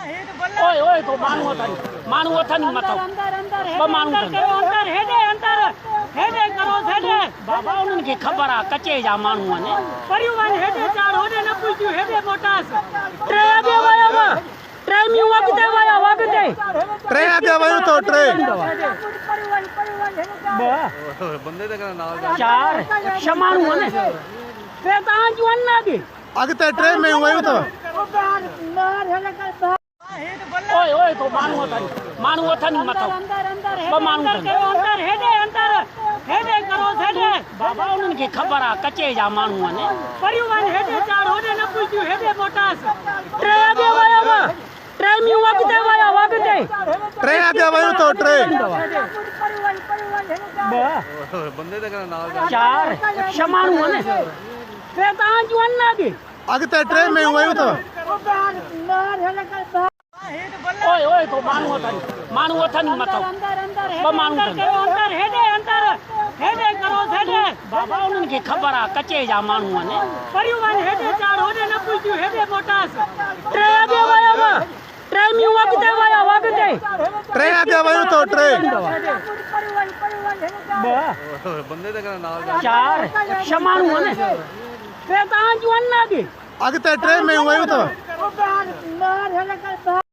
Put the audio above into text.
ओए ओए तो मानू अथन मत बाबा उन्हनि खे ख़बर आहे कचे जा माण्हू आहिनि टे अॻे वयूं तो टे चार छह माण्हू आहिनि अॻिते टे में वयूं तो ओए ओए तो मानू अथन मत बाबा उन्हनि खे ख़बर आहे कचे जा माण्हू आहिनि टे अॻे वयूं तो टे चार छह माण्हू आहिनि अॻिते टे में वयूं तो ओए ओए तो मानू अथन मत बाबा उन्हनि खे ख़बर आहे कचे जा माण्हू आहिनि टे अॻे वयूं तो टे चार छह माण्हू आहिनि अॻिते टे में वयूं तो